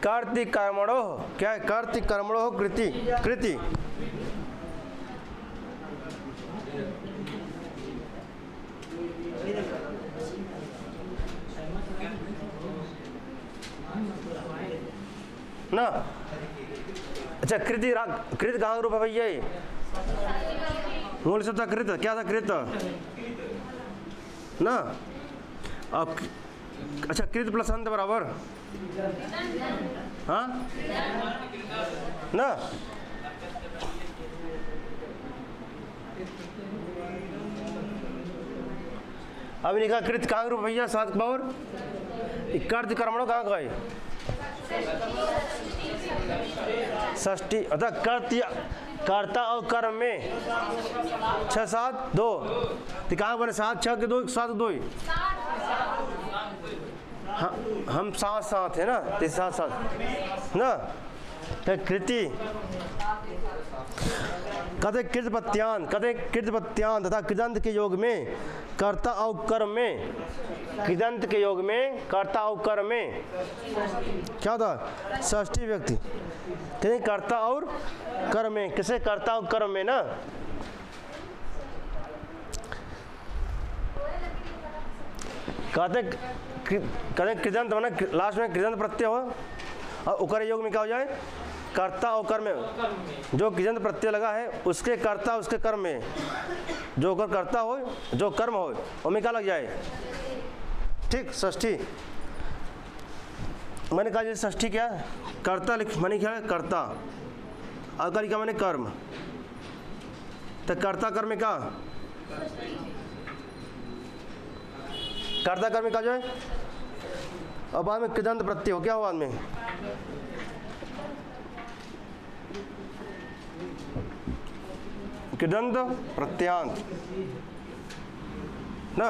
कार्तिक कर्मणो, क्या है, कार्तिक कर्मणो कृति, कृति ना। अच्छा, कृति कृत कहाँ रूप है भैया, ये मूल शब्द कृत, क्या था कृत ना। अब अच्छा, कृत प्लस अंत बराबर हाँ ना। अब लिखा कृत कहाँ रूप भैया, 7 पावर, कर्त कर्मणों कहाँ का है, षष्ठी, अतः कर्ता और कर्म में 6 7 2, तो कहाँ बने 7 6 के 2 7 2, हाँ हम 7 7 है ना, तो 7 7 ना। कृति कथे कृतपत्यान तथा कृदंत के योग में कर्ता और कर्म में, कृदंत के योग में कर्ता और कर्म में क्या था, षष्ठी व्यक्ति, कहते कर्ता और कर्म में, किसे कर्ता और कर्म में ना। कहते कृदंत माना लास्ट में कृदंत प्रत्यय हो, और उकर योग में क्या हो जाए, कर्ता और कर्म में, जो कृदंत प्रत्यय लगा है उसके कर्ता उसके कर्म में, जो कर्ता हो जो कर्म हो उनमें क्या लग जाए, ठीक। षष्ठी मैंने कहा जैसे षष्ठी क्या है, कर्ता मैंने क्या है कर्ता, अगर क्या मैंने कर्म, तो कर्ता कर्म में क्या, कर्ता कर्म में क्या जो है, और बाद में कृदंत प्रत्यय हो, क्या हो बाद में, कृदंत प्रत्यांत ना।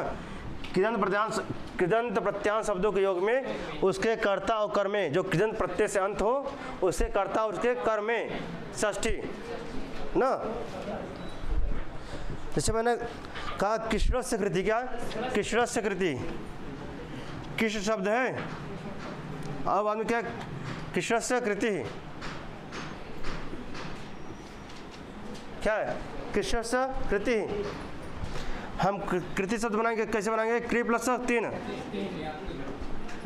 कृदंत प्रत्यांत शब्दों के योग में उसके कर्ता और कर्म में, जो कृदंत प्रत्यय से अंत हो उसके कर्ता और उसके कर्म में षष्ठी ना। जैसे मैंने कहा कृष्णस्य कृति, क्या कृष्णस्य कृति, कृष्ण शब्द है, अब आदमी क्या कृष्णस्य कृति क्या है, कृष्णस्य कृति। हम कृति शब्द बनाएंगे, कैसे बनाएंगे, कृ प्लस 3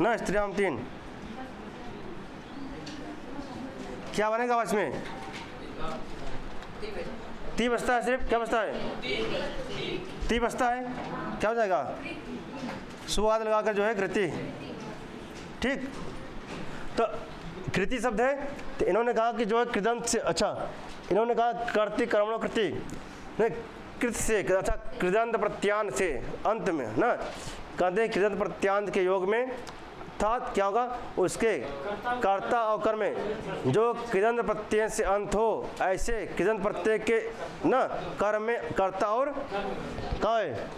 ना, स्त्रीराम 3, क्या बनेगा इसमें, ती बचता है, सिर्फ क्या बचता है, ती बचता है, क्या हो जाएगा, सुवाद लगाकर जो है कृति, ठीक। तो कृति शब्द है, तो इन्होंने कहा कि जो है कृदंत से, अच्छा इन्होंने कहा कर्ति कर्मणो कृति, नहीं कृत से, अच्छा कृदंत प्रत्यान से अंत में ना, कहते हैं कृदंत प्रत्यांत के योग में था क्या होगा, उसके कर्ता और कर्म में जो कृदंत प्रत्यय से अंत हो, ऐसे कृदंत प्रत्यय के ना कर्म में कर्ता और क्या है,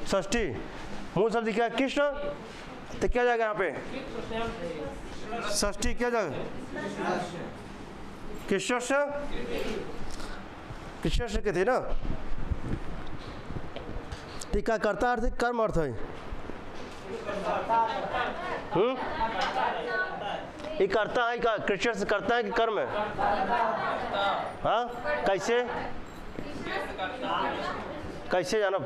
षष्ठी। मूल शब्द क्या है कृष्ण, तो क्या जाएगा यहाँ पे, षष्ठी क्या जाएगा, कृष्ण से के थे ना, ठीक है। कर्ता अर्थ कर्म अर्थ है, ये करता है क्या, कृष्ण से करता है कि कर्म है, हाँ कैसे कैसे जाना,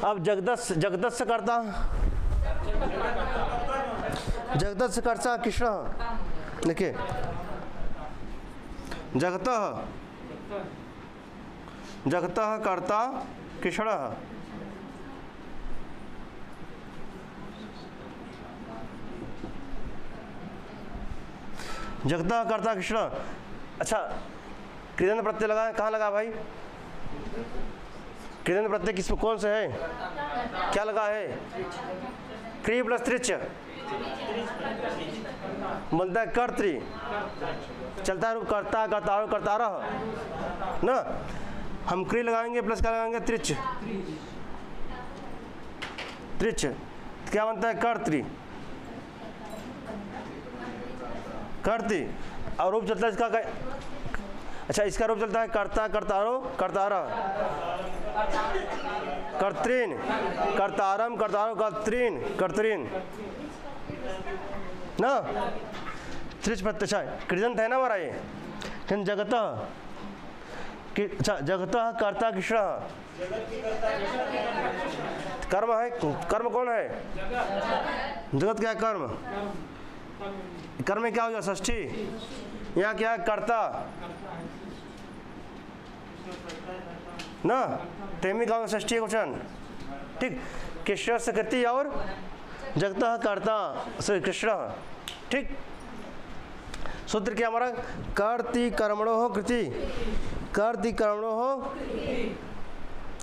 अब जगदत्त से करता, जगदत्त से करता कृष्ण, देखिए जगतः कर्ता कृष्ण, जगता करता कृष्ण। अच्छा, कृदंत प्रत्यय लगा है, कहाँ लगा भाई? कृदंत प्रत्यय किस कौन से है? क्या लगा है? क्री प्लस त्रिच बनता है कर्त्री। चलता है रूप करता करता करता रह ना। हम क्री लगाएंगे प्लस क्या लगाएंगे? त्रिच। त्रिच क्या बनता है? कर्त्री। कर्ती। और रूप चलता है इसका अच्छा, इसका रूप चलता है कर्ता कर्तारो कर्तारा। कर्त्रीन कर्तारम कर्तारो कर्त्रीन कर्त्रीन ना। त्रिच प्रत्यय कृदंत है ना हमारा ये। जगतः अच्छा, जगतः कर्ता कृष्ण। कर्म है, कर्म कौन है? जगत क्या है? कर्म। कर्म में क्या हो गया? षष्ठी। यहाँ क्या है? कर्ता ना। तेमी का षष्ठी क्वेश्चन। ठीक, कृष्ण से कृति और जगतः कर्ता श्री कृष्ण। ठीक, सूत्र क्या हमारा? कर्ति कर्मणो हो कृति। कर्ति कर्मणो हो,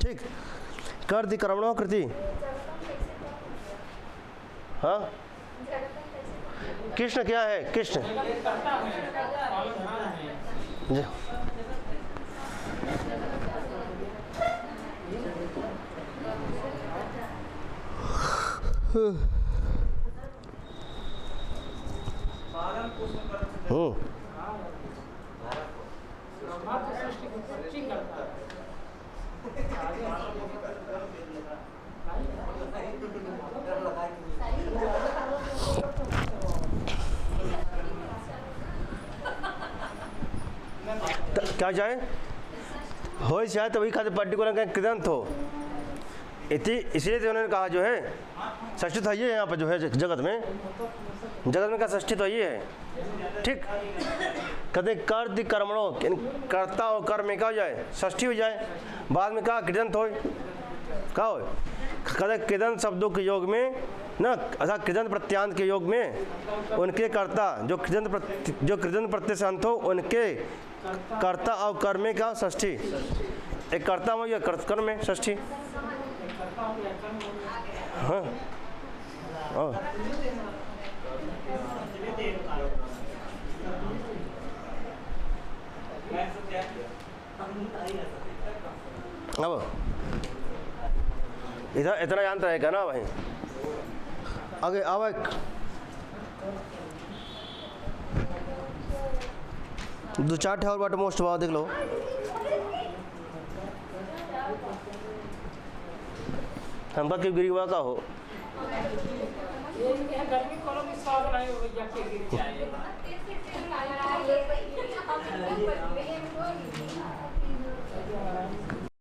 ठीक, कर्ति कर्मणो हो कृति। हाँ, कृष्ण क्या है? कृष्ण क्या जाए हो चाहे तो वही खाते पर्टिकुलर कहीं कृदंत हो इति, इसलिए तो उन्होंने कहा जो है षष्ठी तो ये है यहाँ पर जो है जगत में का षष्ठी तो ये है। ठीक, कहते कर्ति कर्मणो कर्ता और कर्म में क्या हो जाए? षष्ठी हो जाए। बाद में कहा कृदंत हो, क्या हो? कहते कृदंत शब्दों के योग में ना, अर्थात कृदंत प्रत्यांत के योग में उनके कर्ता जो कृदंत प्रत्यय से अंत हो उनके कर्ता और कर्म में क्या? षष्ठी। एक कर्ता हो या कर्म में षष्ठी। हाँ, अब इधर इतना जानता है क्या ना भाई? आगे आओ, दो चार और बट मोस्ट भाव देख लो। हमका क्यों गिरी हुआ का हो?